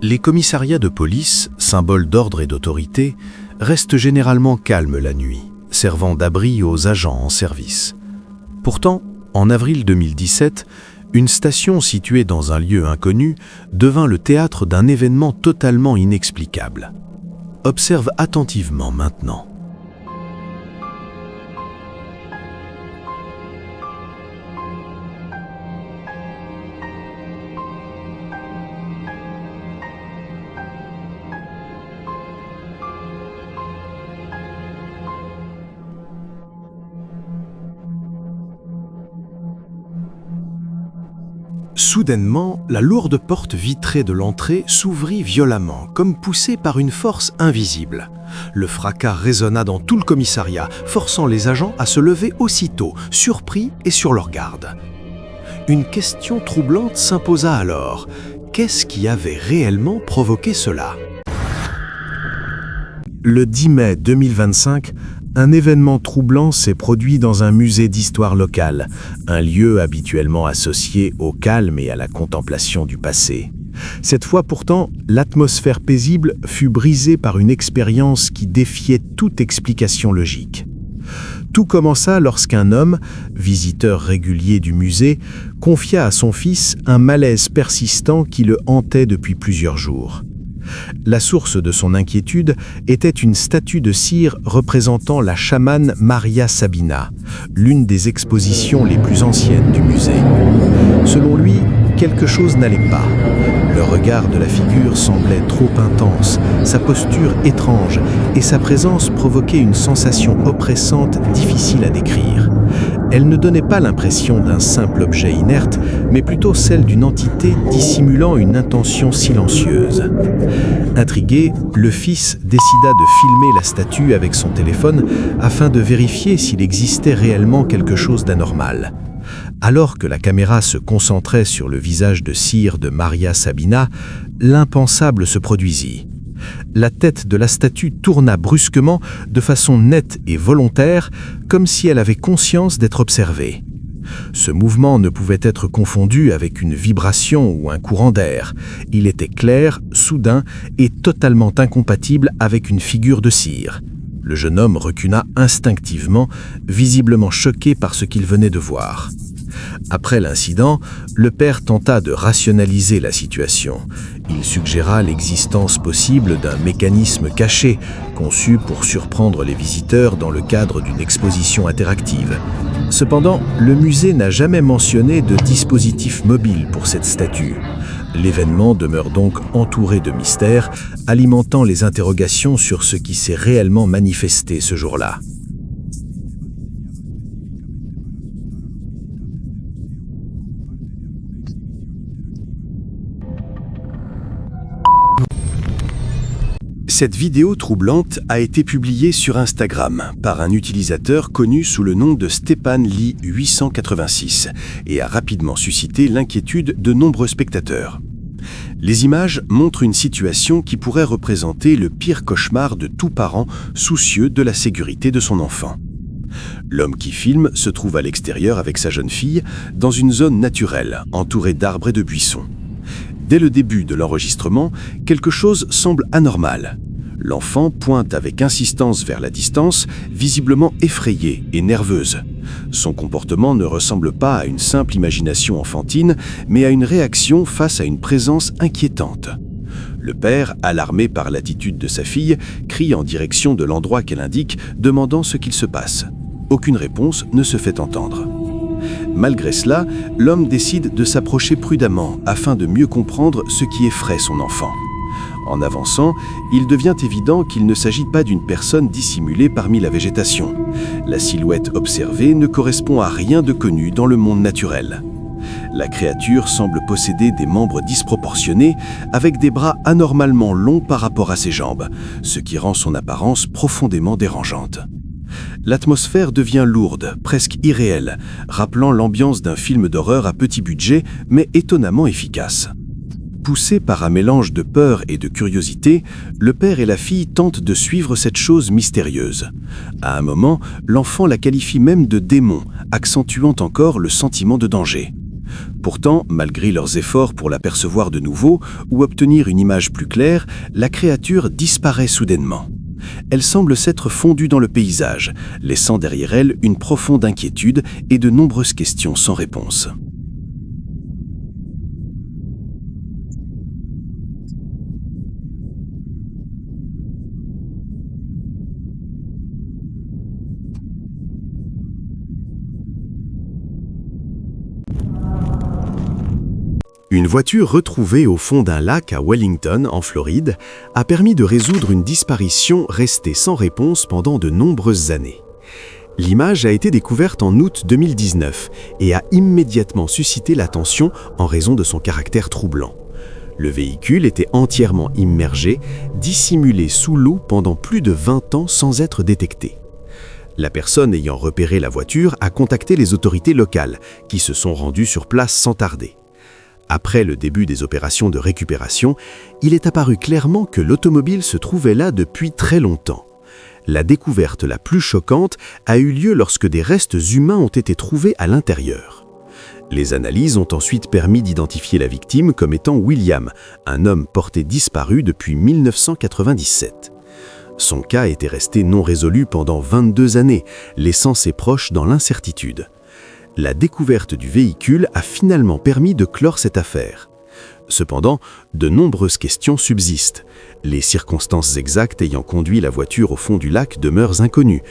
Les commissariats de police, symboles d'ordre et d'autorité, restent généralement calmes la nuit, servant d'abri aux agents en service. Pourtant, en avril 2017, une station située dans un lieu inconnu devint le théâtre d'un événement totalement inexplicable. Observe attentivement maintenant. Soudainement, la lourde porte vitrée de l'entrée s'ouvrit violemment, comme poussée par une force invisible. Le fracas résonna dans tout le commissariat, forçant les agents à se lever aussitôt, surpris et sur leur garde. Une question troublante s'imposa alors. Qu'est-ce qui avait réellement provoqué cela ? Le 10 mai 2025, un événement troublant s'est produit dans un musée d'histoire locale, un lieu habituellement associé au calme et à la contemplation du passé. Cette fois pourtant, l'atmosphère paisible fut brisée par une expérience qui défiait toute explication logique. Tout commença lorsqu'un homme, visiteur régulier du musée, confia à son fils un malaise persistant qui le hantait depuis plusieurs jours. La source de son inquiétude était une statue de cire représentant la chamane Maria Sabina, l'une des expositions les plus anciennes du musée. Selon lui, quelque chose n'allait pas. Le regard de la figure semblait trop intense, sa posture étrange et sa présence provoquait une sensation oppressante difficile à décrire. Elle ne donnait pas l'impression d'un simple objet inerte, mais plutôt celle d'une entité dissimulant une intention silencieuse. Intrigué, le fils décida de filmer la statue avec son téléphone afin de vérifier s'il existait réellement quelque chose d'anormal. Alors que la caméra se concentrait sur le visage de cire de Maria Sabina, l'impensable se produisit. La tête de la statue tourna brusquement de façon nette et volontaire, comme si elle avait conscience d'être observée. Ce mouvement ne pouvait être confondu avec une vibration ou un courant d'air. Il était clair, soudain et totalement incompatible avec une figure de cire. Le jeune homme recula instinctivement, visiblement choqué par ce qu'il venait de voir. Après l'incident, le père tenta de rationaliser la situation. Il suggéra l'existence possible d'un mécanisme caché, conçu pour surprendre les visiteurs dans le cadre d'une exposition interactive. Cependant, le musée n'a jamais mentionné de dispositif mobile pour cette statue. L'événement demeure donc entouré de mystères, alimentant les interrogations sur ce qui s'est réellement manifesté ce jour-là. Cette vidéo troublante a été publiée sur Instagram par un utilisateur connu sous le nom de Stepan Lee 886 et a rapidement suscité l'inquiétude de nombreux spectateurs. Les images montrent une situation qui pourrait représenter le pire cauchemar de tout parent soucieux de la sécurité de son enfant. L'homme qui filme se trouve à l'extérieur avec sa jeune fille dans une zone naturelle entourée d'arbres et de buissons. Dès le début de l'enregistrement, quelque chose semble anormal. L'enfant pointe avec insistance vers la distance, visiblement effrayée et nerveuse. Son comportement ne ressemble pas à une simple imagination enfantine, mais à une réaction face à une présence inquiétante. Le père, alarmé par l'attitude de sa fille, crie en direction de l'endroit qu'elle indique, demandant ce qu'il se passe. Aucune réponse ne se fait entendre. Malgré cela, l'homme décide de s'approcher prudemment afin de mieux comprendre ce qui effraie son enfant. En avançant, il devient évident qu'il ne s'agit pas d'une personne dissimulée parmi la végétation. La silhouette observée ne correspond à rien de connu dans le monde naturel. La créature semble posséder des membres disproportionnés avec des bras anormalement longs par rapport à ses jambes, ce qui rend son apparence profondément dérangeante. L'atmosphère devient lourde, presque irréelle, rappelant l'ambiance d'un film d'horreur à petit budget, mais étonnamment efficace. Poussés par un mélange de peur et de curiosité, le père et la fille tentent de suivre cette chose mystérieuse. À un moment, l'enfant la qualifie même de démon, accentuant encore le sentiment de danger. Pourtant, malgré leurs efforts pour l'apercevoir de nouveau ou obtenir une image plus claire, la créature disparaît soudainement. Elle semble s'être fondue dans le paysage, laissant derrière elle une profonde inquiétude et de nombreuses questions sans réponse. Une voiture retrouvée au fond d'un lac à Wellington, en Floride, a permis de résoudre une disparition restée sans réponse pendant de nombreuses années. L'image a été découverte en août 2019 et a immédiatement suscité l'attention en raison de son caractère troublant. Le véhicule était entièrement immergé, dissimulé sous l'eau pendant plus de 20 ans sans être détecté. La personne ayant repéré la voiture a contacté les autorités locales, qui se sont rendues sur place sans tarder. Après le début des opérations de récupération, il est apparu clairement que l'automobile se trouvait là depuis très longtemps. La découverte la plus choquante a eu lieu lorsque des restes humains ont été trouvés à l'intérieur. Les analyses ont ensuite permis d'identifier la victime comme étant William, un homme porté disparu depuis 1997. Son cas était resté non résolu pendant 22 années, laissant ses proches dans l'incertitude. La découverte du véhicule a finalement permis de clore cette affaire. Cependant, de nombreuses questions subsistent. Les circonstances exactes ayant conduit la voiture au fond du lac demeurent inconnues.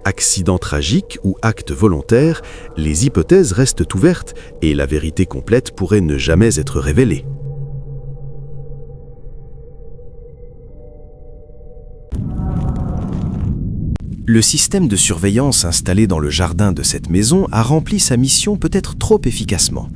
Accident tragique ou acte volontaire, les hypothèses restent ouvertes et la vérité complète pourrait ne jamais être révélée. Le système de surveillance installé dans le jardin de cette maison a rempli sa mission peut-être trop efficacement.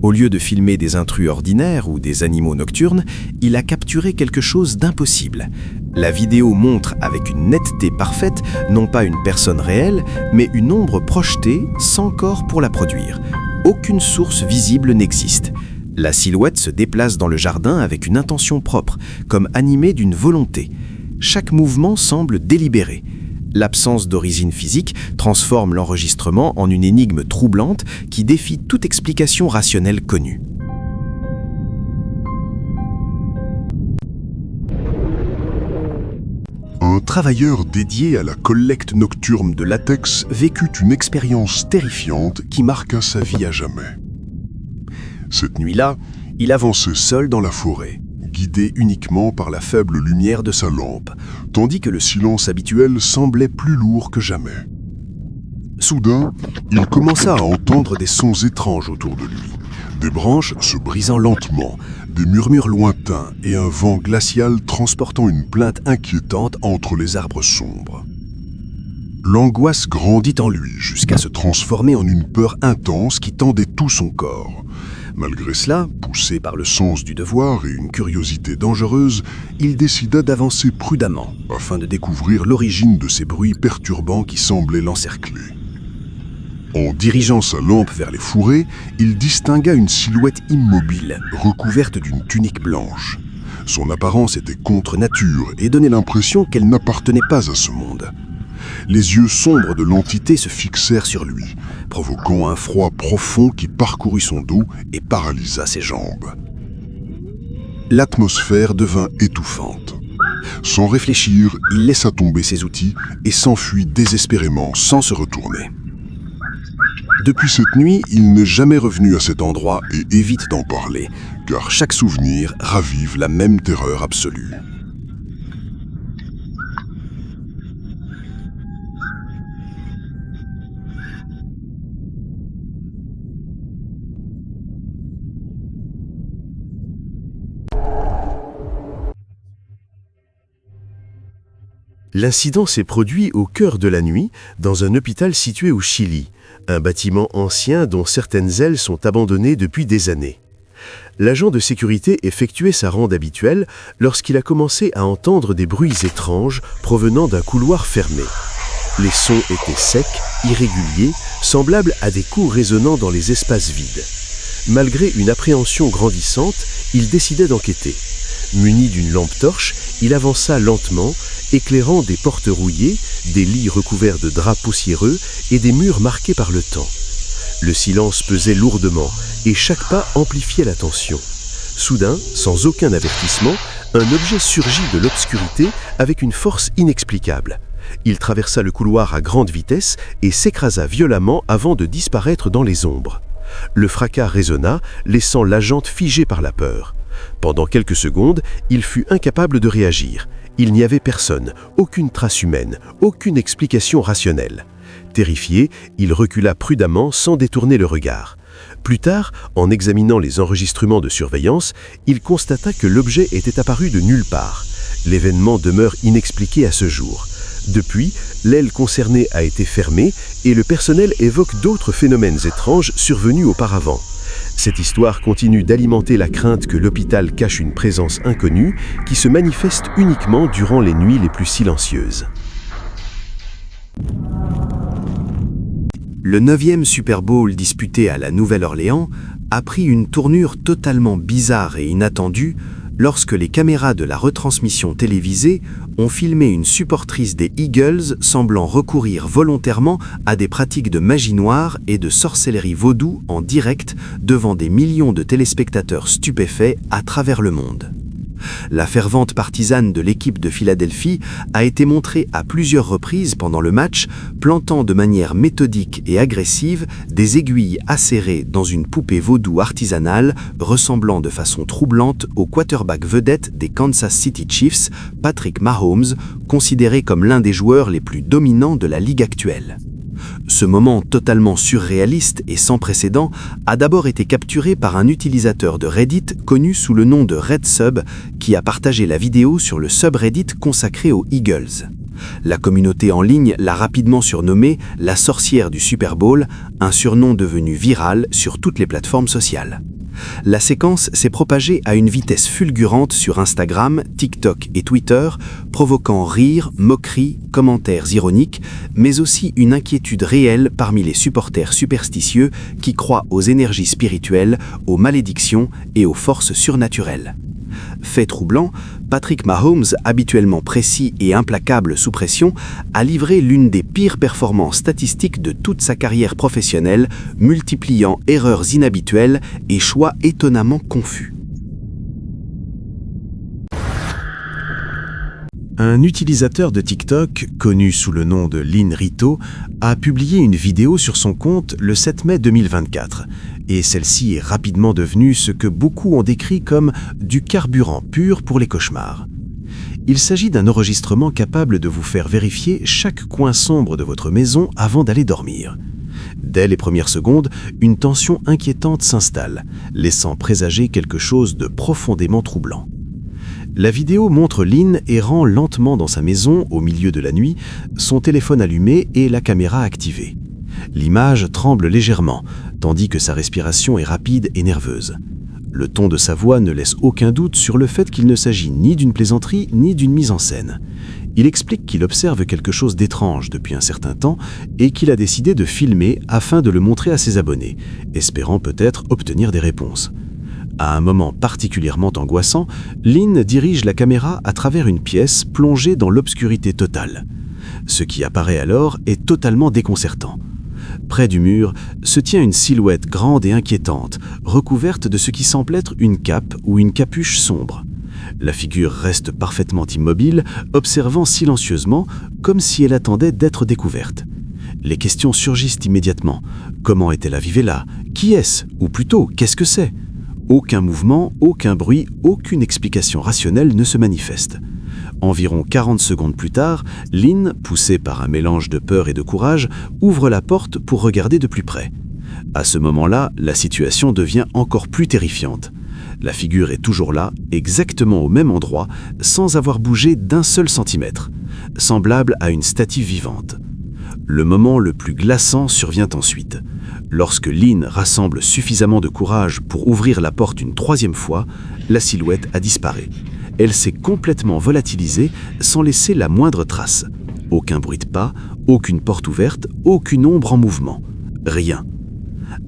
Au lieu de filmer des intrus ordinaires ou des animaux nocturnes, il a capturé quelque chose d'impossible. La vidéo montre avec une netteté parfaite non pas une personne réelle, mais une ombre projetée sans corps pour la produire. Aucune source visible n'existe. La silhouette se déplace dans le jardin avec une intention propre, comme animée d'une volonté. Chaque mouvement semble délibéré. L'absence d'origine physique transforme l'enregistrement en une énigme troublante qui défie toute explication rationnelle connue. Un travailleur dédié à la collecte nocturne de latex vécut une expérience terrifiante qui marqua sa vie à jamais. Cette nuit-là, il avançait seul dans la forêt, guidé uniquement par la faible lumière de sa lampe, tandis que le silence habituel semblait plus lourd que jamais. Soudain, il commença à entendre des sons étranges autour de lui, des branches se brisant lentement, des murmures lointains et un vent glacial transportant une plainte inquiétante entre les arbres sombres. L'angoisse grandit en lui jusqu'à se transformer en une peur intense qui tendait tout son corps. Malgré cela, poussé par le sens du devoir et une curiosité dangereuse, il décida d'avancer prudemment afin de découvrir l'origine de ces bruits perturbants qui semblaient l'encercler. En dirigeant sa lampe vers les fourrés, il distingua une silhouette immobile, recouverte d'une tunique blanche. Son apparence était contre nature et donnait l'impression qu'elle n'appartenait pas à ce monde. Les yeux sombres de l'entité se fixèrent sur lui, provoquant un froid profond qui parcourut son dos et paralysa ses jambes. L'atmosphère devint étouffante. Sans réfléchir, il laissa tomber ses outils et s'enfuit désespérément sans se retourner. Depuis cette nuit, il n'est jamais revenu à cet endroit et évite d'en parler, car chaque souvenir ravive la même terreur absolue. L'incident s'est produit au cœur de la nuit, dans un hôpital situé au Chili, un bâtiment ancien dont certaines ailes sont abandonnées depuis des années. L'agent de sécurité effectuait sa ronde habituelle lorsqu'il a commencé à entendre des bruits étranges provenant d'un couloir fermé. Les sons étaient secs, irréguliers, semblables à des coups résonnant dans les espaces vides. Malgré une appréhension grandissante, il décidait d'enquêter. Muni d'une lampe torche, il avança lentement, éclairant des portes rouillées, des lits recouverts de draps poussiéreux et des murs marqués par le temps. Le silence pesait lourdement et chaque pas amplifiait la tension. Soudain, sans aucun avertissement, un objet surgit de l'obscurité avec une force inexplicable. Il traversa le couloir à grande vitesse et s'écrasa violemment avant de disparaître dans les ombres. Le fracas résonna, laissant l'agente figée par la peur. Pendant quelques secondes, il fut incapable de réagir. Il n'y avait personne, aucune trace humaine, aucune explication rationnelle. Terrifié, il recula prudemment sans détourner le regard. Plus tard, en examinant les enregistrements de surveillance, il constata que l'objet était apparu de nulle part. L'événement demeure inexpliqué à ce jour. Depuis, l'aile concernée a été fermée et le personnel évoque d'autres phénomènes étranges survenus auparavant. Cette histoire continue d'alimenter la crainte que l'hôpital cache une présence inconnue qui se manifeste uniquement durant les nuits les plus silencieuses. Le 9e Super Bowl disputé à la Nouvelle-Orléans a pris une tournure totalement bizarre et inattendue lorsque les caméras de la retransmission télévisée ont filmé une supportrice des Eagles semblant recourir volontairement à des pratiques de magie noire et de sorcellerie vaudou en direct devant des millions de téléspectateurs stupéfaits à travers le monde. La fervente partisane de l'équipe de Philadelphie a été montrée à plusieurs reprises pendant le match, plantant de manière méthodique et agressive des aiguilles acérées dans une poupée vaudou artisanale ressemblant de façon troublante au quarterback vedette des Kansas City Chiefs, Patrick Mahomes, considéré comme l'un des joueurs les plus dominants de la ligue actuelle. Ce moment totalement surréaliste et sans précédent a d'abord été capturé par un utilisateur de Reddit connu sous le nom de RedSub qui a partagé la vidéo sur le subreddit consacré aux Eagles. La communauté en ligne l'a rapidement surnommée « la sorcière du Super Bowl », un surnom devenu viral sur toutes les plateformes sociales. La séquence s'est propagée à une vitesse fulgurante sur Instagram, TikTok et Twitter, provoquant rires, moqueries, commentaires ironiques, mais aussi une inquiétude réelle parmi les supporters superstitieux qui croient aux énergies spirituelles, aux malédictions et aux forces surnaturelles. Fait troublant, Patrick Mahomes, habituellement précis et implacable sous pression, a livré l'une des pires performances statistiques de toute sa carrière professionnelle, multipliant erreurs inhabituelles et choix étonnamment confus. Un utilisateur de TikTok, connu sous le nom de Lynn Rito, a publié une vidéo sur son compte le 7 mai 2024, et celle-ci est rapidement devenue ce que beaucoup ont décrit comme du carburant pur pour les cauchemars. Il s'agit d'un enregistrement capable de vous faire vérifier chaque coin sombre de votre maison avant d'aller dormir. Dès les premières secondes, une tension inquiétante s'installe, laissant présager quelque chose de profondément troublant. La vidéo montre Lynn errant lentement dans sa maison au milieu de la nuit, son téléphone allumé et la caméra activée. L'image tremble légèrement, tandis que sa respiration est rapide et nerveuse. Le ton de sa voix ne laisse aucun doute sur le fait qu'il ne s'agit ni d'une plaisanterie ni d'une mise en scène. Il explique qu'il observe quelque chose d'étrange depuis un certain temps et qu'il a décidé de filmer afin de le montrer à ses abonnés, espérant peut-être obtenir des réponses. À un moment particulièrement angoissant, Lynn dirige la caméra à travers une pièce plongée dans l'obscurité totale. Ce qui apparaît alors est totalement déconcertant. Près du mur se tient une silhouette grande et inquiétante, recouverte de ce qui semble être une cape ou une capuche sombre. La figure reste parfaitement immobile, observant silencieusement, comme si elle attendait d'être découverte. Les questions surgissent immédiatement. Comment est-elle arrivée là? Qui est-ce? Ou plutôt, qu'est-ce que c'est? Aucun mouvement, aucun bruit, aucune explication rationnelle ne se manifeste. Environ 40 secondes plus tard, Lynn, poussée par un mélange de peur et de courage, ouvre la porte pour regarder de plus près. À ce moment-là, la situation devient encore plus terrifiante. La figure est toujours là, exactement au même endroit, sans avoir bougé d'un seul centimètre, semblable à une statue vivante. Le moment le plus glaçant survient ensuite. Lorsque Lynn rassemble suffisamment de courage pour ouvrir la porte une troisième fois, la silhouette a disparu. Elle s'est complètement volatilisée sans laisser la moindre trace. Aucun bruit de pas, aucune porte ouverte, aucune ombre en mouvement. Rien.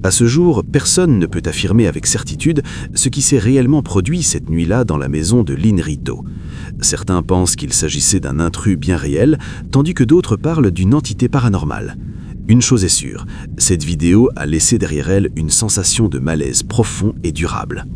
À ce jour, personne ne peut affirmer avec certitude ce qui s'est réellement produit cette nuit-là dans la maison de Lynn Rito. Certains pensent qu'il s'agissait d'un intrus bien réel, tandis que d'autres parlent d'une entité paranormale. Une chose est sûre, cette vidéo a laissé derrière elle une sensation de malaise profond et durable.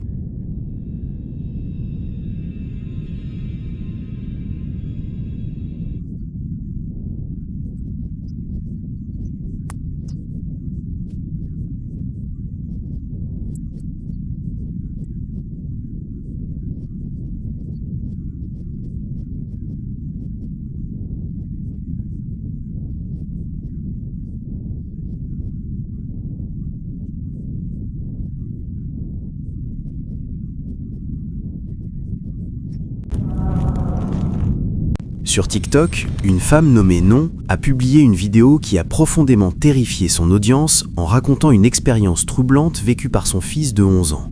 Sur TikTok, une femme nommée Non a publié une vidéo qui a profondément terrifié son audience en racontant une expérience troublante vécue par son fils de 11 ans.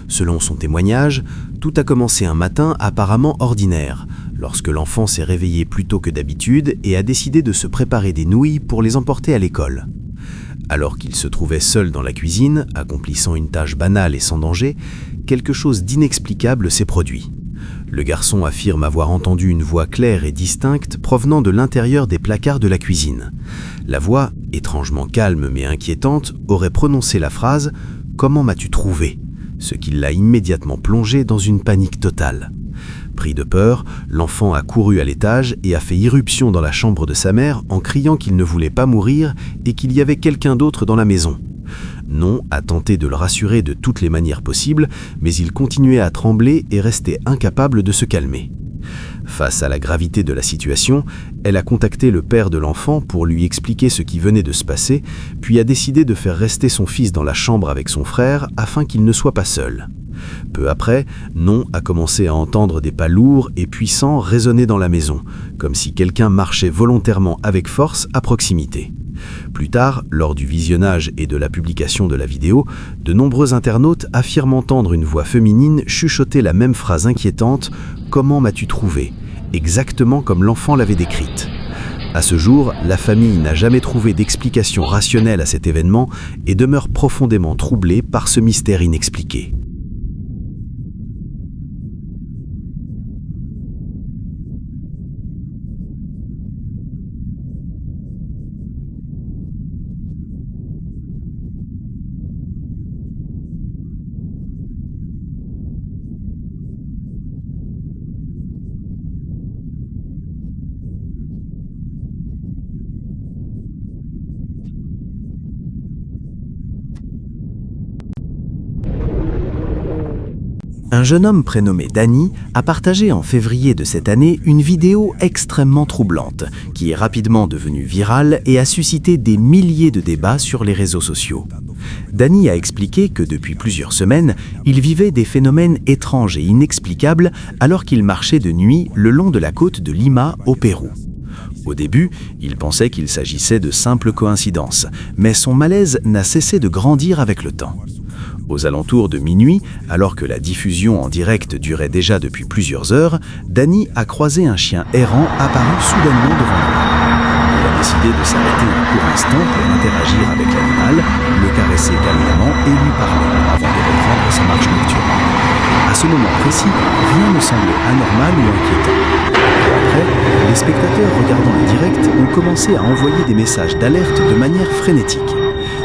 Selon son témoignage, tout a commencé un matin apparemment ordinaire, lorsque l'enfant s'est réveillé plus tôt que d'habitude et a décidé de se préparer des nouilles pour les emporter à l'école. Alors qu'il se trouvait seul dans la cuisine, accomplissant une tâche banale et sans danger, quelque chose d'inexplicable s'est produit. Le garçon affirme avoir entendu une voix claire et distincte provenant de l'intérieur des placards de la cuisine. La voix, étrangement calme mais inquiétante, aurait prononcé la phrase « Comment m'as-tu trouvé ?», ce qui l'a immédiatement plongé dans une panique totale. Pris de peur, l'enfant a couru à l'étage et a fait irruption dans la chambre de sa mère en criant qu'il ne voulait pas mourir et qu'il y avait quelqu'un d'autre dans la maison. Non a tenté de le rassurer de toutes les manières possibles, mais il continuait à trembler et restait incapable de se calmer. Face à la gravité de la situation, elle a contacté le père de l'enfant pour lui expliquer ce qui venait de se passer, puis a décidé de faire rester son fils dans la chambre avec son frère afin qu'il ne soit pas seul. Peu après, Non a commencé à entendre des pas lourds et puissants résonner dans la maison, comme si quelqu'un marchait volontairement avec force à proximité. Plus tard, lors du visionnage et de la publication de la vidéo, de nombreux internautes affirment entendre une voix féminine chuchoter la même phrase inquiétante « Comment m'as-tu trouvé ?», exactement comme l'enfant l'avait décrite. À ce jour, la famille n'a jamais trouvé d'explication rationnelle à cet événement et demeure profondément troublée par ce mystère inexpliqué. Un jeune homme prénommé Danny a partagé en février de cette année une vidéo extrêmement troublante, qui est rapidement devenue virale et a suscité des milliers de débats sur les réseaux sociaux. Danny a expliqué que depuis plusieurs semaines, il vivait des phénomènes étranges et inexplicables alors qu'il marchait de nuit le long de la côte de Lima au Pérou. Au début, il pensait qu'il s'agissait de simples coïncidences, mais son malaise n'a cessé de grandir avec le temps. Aux alentours de minuit, alors que la diffusion en direct durait déjà depuis plusieurs heures, Danny a croisé un chien errant apparu soudainement devant lui. Il a décidé de s'arrêter un court instant pour interagir avec l'animal, le caresser calmement et lui parler avant de reprendre sa marche nocturne. À ce moment précis, rien ne semblait anormal ou inquiétant. Après, les spectateurs regardant le direct ont commencé à envoyer des messages d'alerte de manière frénétique.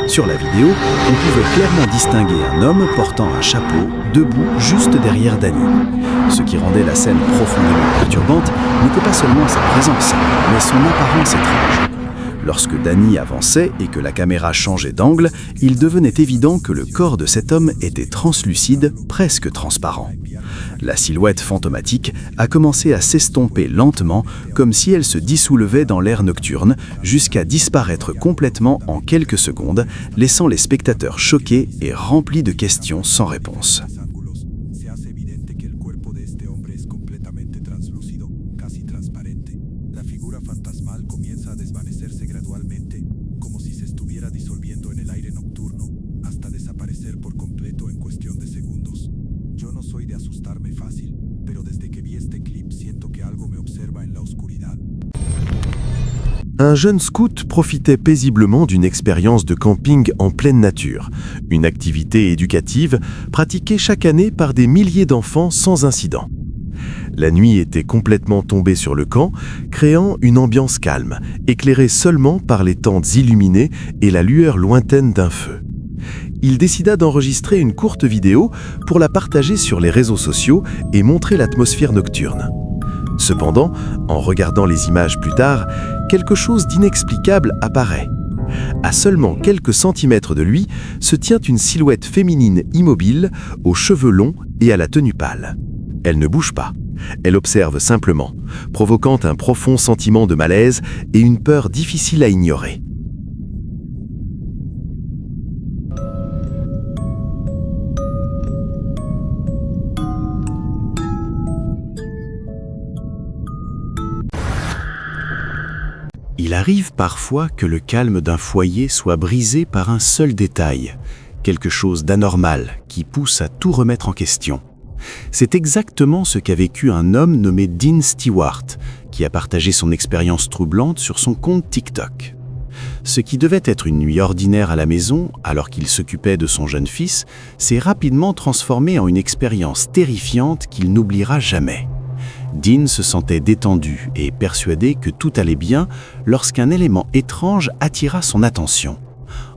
Sur la vidéo, on pouvait clairement distinguer un homme portant un chapeau, debout juste derrière Danny. Ce qui rendait la scène profondément perturbante n'était pas seulement sa présence, mais son apparence étrange. Lorsque Danny avançait et que la caméra changeait d'angle, il devenait évident que le corps de cet homme était translucide, presque transparent. La silhouette fantomatique a commencé à s'estomper lentement, comme si elle se dissoulevait dans l'air nocturne, jusqu'à disparaître complètement en quelques secondes, laissant les spectateurs choqués et remplis de questions sans réponse. Un jeune scout profitait paisiblement d'une expérience de camping en pleine nature, une activité éducative pratiquée chaque année par des milliers d'enfants sans incident. La nuit était complètement tombée sur le camp, créant une ambiance calme, éclairée seulement par les tentes illuminées et la lueur lointaine d'un feu. Il décida d'enregistrer une courte vidéo pour la partager sur les réseaux sociaux et montrer l'atmosphère nocturne. Cependant, en regardant les images plus tard, quelque chose d'inexplicable apparaît. À seulement quelques centimètres de lui se tient une silhouette féminine immobile, aux cheveux longs et à la tenue pâle. Elle ne bouge pas. Elle observe simplement, provoquant un profond sentiment de malaise et une peur difficile à ignorer. Il arrive parfois que le calme d'un foyer soit brisé par un seul détail, quelque chose d'anormal qui pousse à tout remettre en question. C'est exactement ce qu'a vécu un homme nommé Dean Stewart, qui a partagé son expérience troublante sur son compte TikTok. Ce qui devait être une nuit ordinaire à la maison, alors qu'il s'occupait de son jeune fils, s'est rapidement transformé en une expérience terrifiante qu'il n'oubliera jamais. Dean se sentait détendu et persuadé que tout allait bien lorsqu'un élément étrange attira son attention.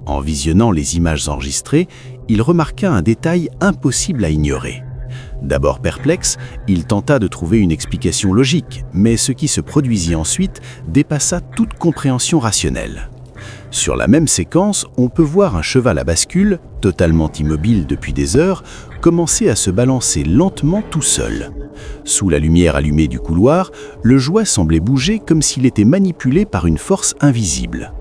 En visionnant les images enregistrées, il remarqua un détail impossible à ignorer. D'abord perplexe, il tenta de trouver une explication logique, mais ce qui se produisit ensuite dépassa toute compréhension rationnelle. Sur la même séquence, on peut voir un cheval à bascule, totalement immobile depuis des heures, commencer à se balancer lentement tout seul. Sous la lumière allumée du couloir, le jouet semblait bouger comme s'il était manipulé par une force invisible.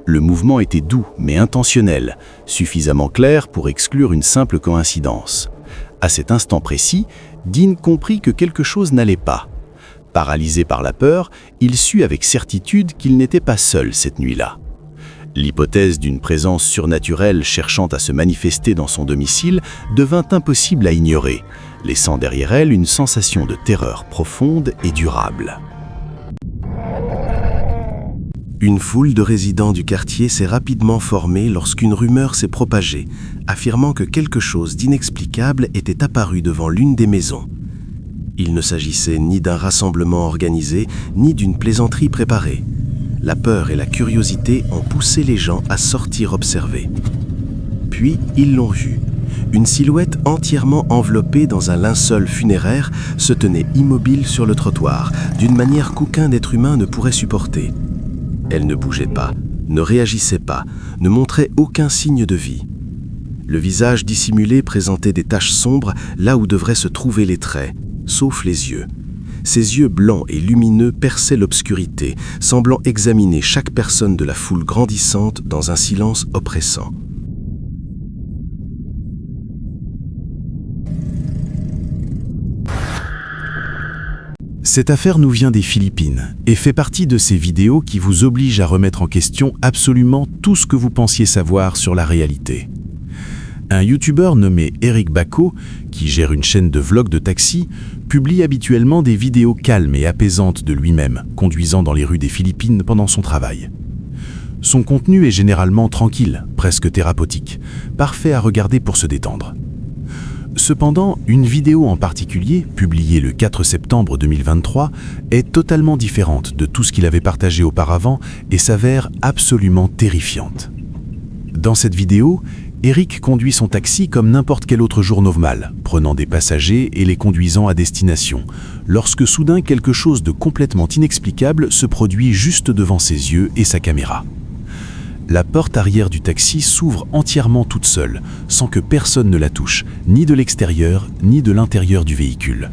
Le mouvement était doux mais intentionnel, suffisamment clair pour exclure une simple coïncidence. À cet instant précis, Dean comprit que quelque chose n'allait pas. Paralysé par la peur, il sut avec certitude qu'il n'était pas seul cette nuit-là. L'hypothèse d'une présence surnaturelle cherchant à se manifester dans son domicile devint impossible à ignorer, laissant derrière elle une sensation de terreur profonde et durable. Une foule de résidents du quartier s'est rapidement formée lorsqu'une rumeur s'est propagée, affirmant que quelque chose d'inexplicable était apparu devant l'une des maisons. Il ne s'agissait ni d'un rassemblement organisé, ni d'une plaisanterie préparée. La peur et la curiosité ont poussé les gens à sortir observer. Puis, ils l'ont vu. Une silhouette entièrement enveloppée dans un linceul funéraire se tenait immobile sur le trottoir, d'une manière qu'aucun être humain ne pourrait supporter. Elle ne bougeait pas, ne réagissait pas, ne montrait aucun signe de vie. Le visage dissimulé présentait des taches sombres là où devraient se trouver les traits, sauf les yeux. Ses yeux blancs et lumineux perçaient l'obscurité, semblant examiner chaque personne de la foule grandissante dans un silence oppressant. Cette affaire nous vient des Philippines et fait partie de ces vidéos qui vous obligent à remettre en question absolument tout ce que vous pensiez savoir sur la réalité. Un youtubeur nommé Eric Bacco, qui gère une chaîne de vlogs de taxi, publie habituellement des vidéos calmes et apaisantes de lui-même, conduisant dans les rues des Philippines pendant son travail. Son contenu est généralement tranquille, presque thérapeutique, parfait à regarder pour se détendre. Cependant, une vidéo en particulier, publiée le 4 septembre 2023, est totalement différente de tout ce qu'il avait partagé auparavant et s'avère absolument terrifiante. Dans cette vidéo, Eric conduit son taxi comme n'importe quel autre jour normal, prenant des passagers et les conduisant à destination, lorsque soudain quelque chose de complètement inexplicable se produit juste devant ses yeux et sa caméra. La porte arrière du taxi s'ouvre entièrement toute seule, sans que personne ne la touche, ni de l'extérieur, ni de l'intérieur du véhicule.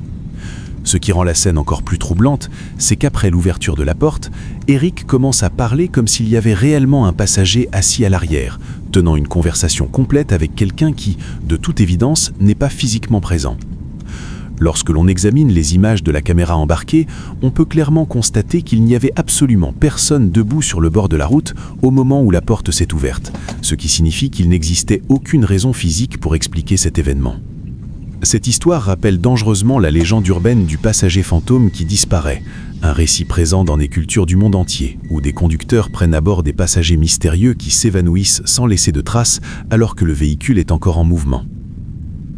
Ce qui rend la scène encore plus troublante, c'est qu'après l'ouverture de la porte, Eric commence à parler comme s'il y avait réellement un passager assis à l'arrière, tenant une conversation complète avec quelqu'un qui, de toute évidence, n'est pas physiquement présent. Lorsque l'on examine les images de la caméra embarquée, on peut clairement constater qu'il n'y avait absolument personne debout sur le bord de la route au moment où la porte s'est ouverte, ce qui signifie qu'il n'existait aucune raison physique pour expliquer cet événement. Cette histoire rappelle dangereusement la légende urbaine du passager fantôme qui disparaît, un récit présent dans des cultures du monde entier, où des conducteurs prennent à bord des passagers mystérieux qui s'évanouissent sans laisser de traces alors que le véhicule est encore en mouvement.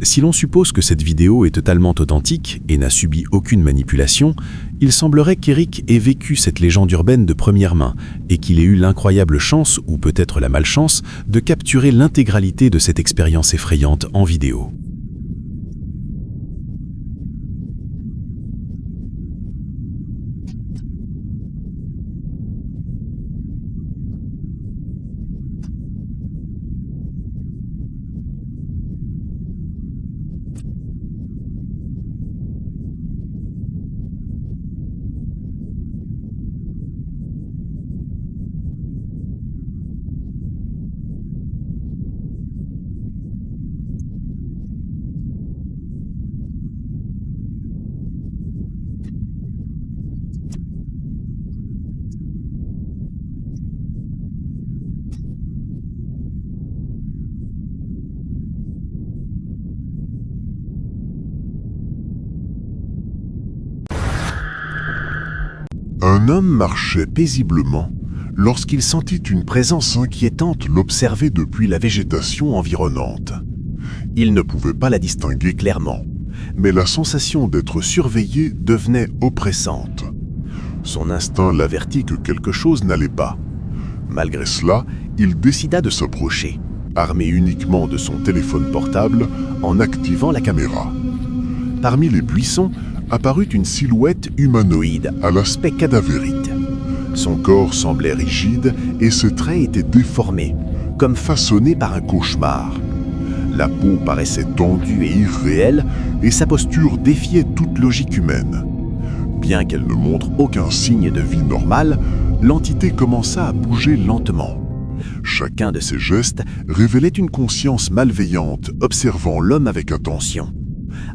Si l'on suppose que cette vidéo est totalement authentique et n'a subi aucune manipulation, il semblerait qu'Eric ait vécu cette légende urbaine de première main et qu'il ait eu l'incroyable chance, ou peut-être la malchance, de capturer l'intégralité de cette expérience effrayante en vidéo. Un homme marchait paisiblement lorsqu'il sentit une présence inquiétante l'observer depuis la végétation environnante. Il ne pouvait pas la distinguer clairement, mais la sensation d'être surveillé devenait oppressante. Son instinct l'avertit que quelque chose n'allait pas. Malgré cela, il décida de s'approcher, armé uniquement de son téléphone portable, en activant la caméra. Parmi les buissons, apparut une silhouette humanoïde à l'aspect cadavérique. Son corps semblait rigide et ses traits étaient déformés, comme façonnés par un cauchemar. La peau paraissait tendue et irréelle et sa posture défiait toute logique humaine. Bien qu'elle ne montre aucun signe de vie normale, l'entité commença à bouger lentement. Chacun de ses gestes révélait une conscience malveillante, observant l'homme avec attention.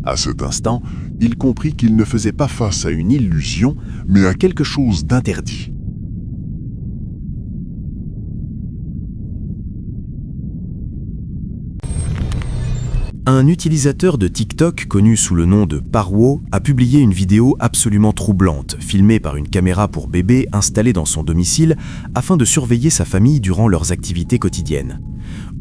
À cet instant, il comprit qu'il ne faisait pas face à une illusion, mais à quelque chose d'interdit. Un utilisateur de TikTok connu sous le nom de Parwo a publié une vidéo absolument troublante, filmée par une caméra pour bébé installée dans son domicile afin de surveiller sa famille durant leurs activités quotidiennes.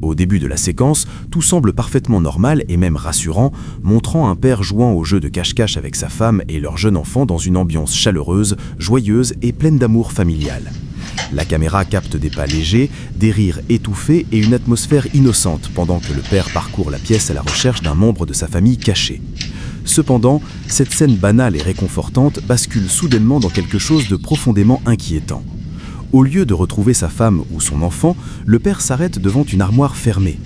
Au début de la séquence, tout semble parfaitement normal et même rassurant, montrant un père jouant au jeu de cache-cache avec sa femme et leur jeune enfant dans une ambiance chaleureuse, joyeuse et pleine d'amour familial. La caméra capte des pas légers, des rires étouffés et une atmosphère innocente pendant que le père parcourt la pièce à la recherche d'un membre de sa famille caché. Cependant, cette scène banale et réconfortante bascule soudainement dans quelque chose de profondément inquiétant. Au lieu de retrouver sa femme ou son enfant, le père s'arrête devant une armoire fermée.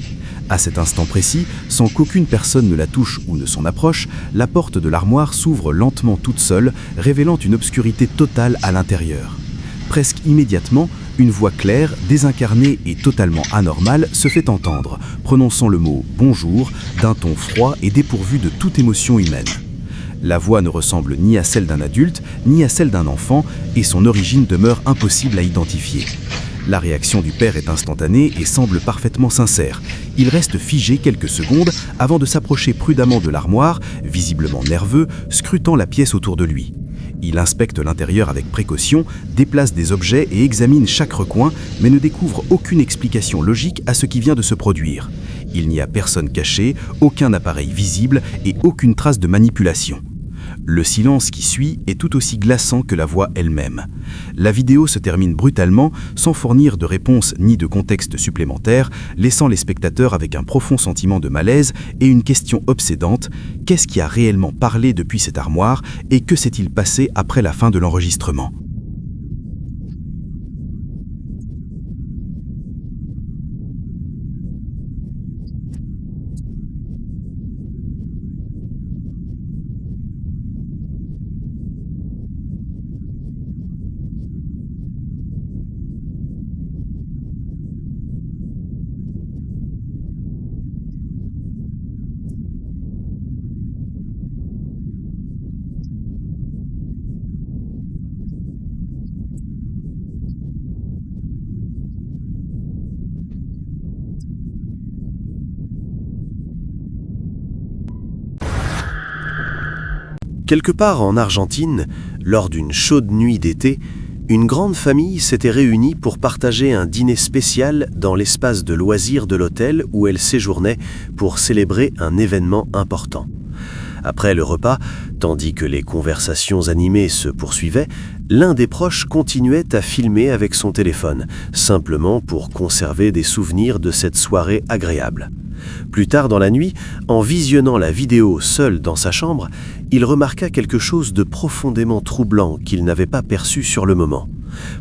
À cet instant précis, sans qu'aucune personne ne la touche ou ne s'en approche, la porte de l'armoire s'ouvre lentement toute seule, révélant une obscurité totale à l'intérieur. Presque immédiatement, une voix claire, désincarnée et totalement anormale se fait entendre, prononçant le mot « bonjour » d'un ton froid et dépourvu de toute émotion humaine. La voix ne ressemble ni à celle d'un adulte, ni à celle d'un enfant, et son origine demeure impossible à identifier. La réaction du père est instantanée et semble parfaitement sincère. Il reste figé quelques secondes avant de s'approcher prudemment de l'armoire, visiblement nerveux, scrutant la pièce autour de lui. Il inspecte l'intérieur avec précaution, déplace des objets et examine chaque recoin, mais ne découvre aucune explication logique à ce qui vient de se produire. Il n'y a personne caché, aucun appareil visible et aucune trace de manipulation. Le silence qui suit est tout aussi glaçant que la voix elle-même. La vidéo se termine brutalement, sans fournir de réponse ni de contexte supplémentaire, laissant les spectateurs avec un profond sentiment de malaise et une question obsédante: qu'est-ce qui a réellement parlé depuis cette armoire et que s'est-il passé après la fin de l'enregistrement ? Quelque part en Argentine, lors d'une chaude nuit d'été, Une grande famille s'était réunie pour partager un dîner spécial dans l'espace de loisirs de l'hôtel où elle séjournait pour célébrer un événement important. Après le repas, tandis que les conversations animées se poursuivaient, l'un des proches continuait à filmer avec son téléphone, simplement pour conserver des souvenirs de cette soirée agréable. Plus tard dans la nuit, en visionnant la vidéo seul dans sa chambre, il remarqua quelque chose de profondément troublant qu'il n'avait pas perçu sur le moment.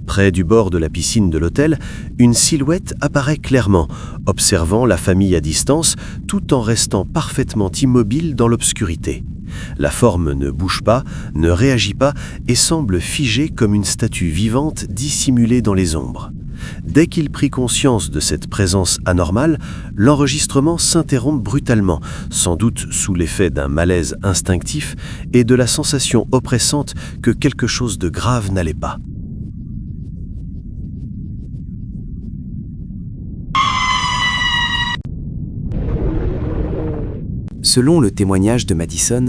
Près du bord de la piscine de l'hôtel, une silhouette apparaît clairement, observant la famille à distance, tout en restant parfaitement immobile dans l'obscurité. La forme ne bouge pas, ne réagit pas et semble figée comme une statue vivante dissimulée dans les ombres. Dès qu'il prit conscience de cette présence anormale, l'enregistrement s'interrompt brutalement, sans doute sous l'effet d'un malaise instinctif et de la sensation oppressante que quelque chose de grave n'allait pas. Selon le témoignage de Madison,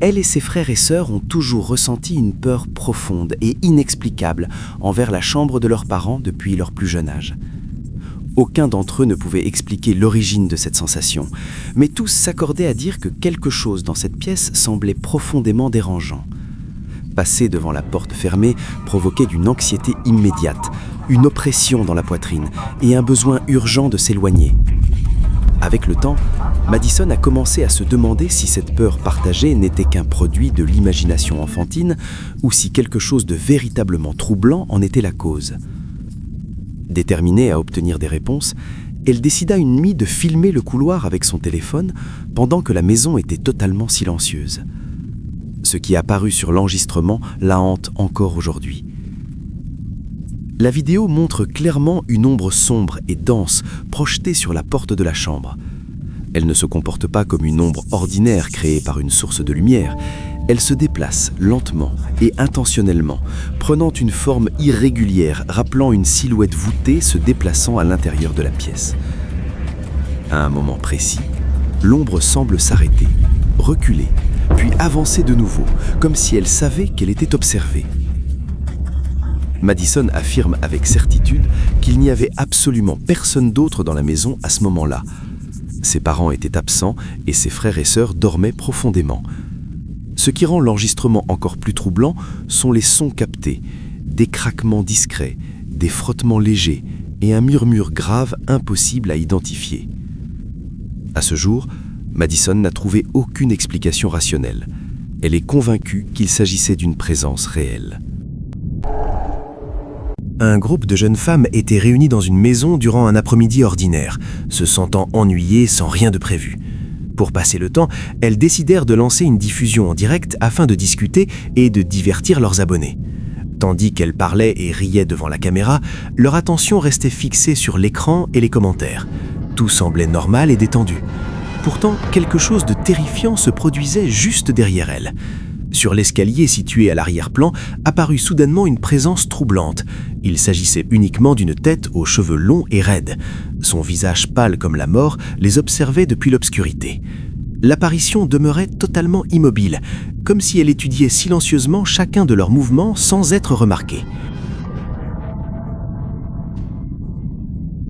elle et ses frères et sœurs ont toujours ressenti une peur profonde et inexplicable envers la chambre de leurs parents depuis leur plus jeune âge. Aucun d'entre eux ne pouvait expliquer l'origine de cette sensation, mais tous s'accordaient à dire que quelque chose dans cette pièce semblait profondément dérangeant. Passer devant la porte fermée provoquait une anxiété immédiate, une oppression dans la poitrine et un besoin urgent de s'éloigner. Avec le temps, Madison a commencé à se demander si cette peur partagée n'était qu'un produit de l'imagination enfantine ou si quelque chose de véritablement troublant en était la cause. Déterminée à obtenir des réponses, elle décida une nuit de filmer le couloir avec son téléphone pendant que la maison était totalement silencieuse. Ce qui apparut sur l'enregistrement la hante encore aujourd'hui. La vidéo montre clairement une ombre sombre et dense projetée sur la porte de la chambre. Elle ne se comporte pas comme une ombre ordinaire créée par une source de lumière. Elle se déplace lentement et intentionnellement, prenant une forme irrégulière, rappelant une silhouette voûtée se déplaçant à l'intérieur de la pièce. À un moment précis, l'ombre semble s'arrêter, reculer, puis avancer de nouveau, comme si elle savait qu'elle était observée. Madison affirme avec certitude qu'il n'y avait absolument personne d'autre dans la maison à ce moment-là. Ses parents étaient absents et ses frères et sœurs dormaient profondément. Ce qui rend l'enregistrement encore plus troublant sont les sons captés, des craquements discrets, des frottements légers et un murmure grave impossible à identifier. À ce jour, Madison n'a trouvé aucune explication rationnelle. Elle est convaincue qu'il s'agissait d'une présence réelle. Un groupe de jeunes femmes était réuni dans une maison durant un après-midi ordinaire, se sentant ennuyées sans rien de prévu. Pour passer le temps, elles décidèrent de lancer une diffusion en direct afin de discuter et de divertir leurs abonnés. Tandis qu'elles parlaient et riaient devant la caméra, leur attention restait fixée sur l'écran et les commentaires. Tout semblait normal et détendu. Pourtant, quelque chose de terrifiant se produisait juste derrière elles. Sur l'escalier situé à l'arrière-plan, apparut soudainement une présence troublante. Il s'agissait uniquement d'une tête aux cheveux longs et raides. Son visage pâle comme la mort les observait depuis l'obscurité. L'apparition demeurait totalement immobile, comme si elle étudiait silencieusement chacun de leurs mouvements sans être remarquée.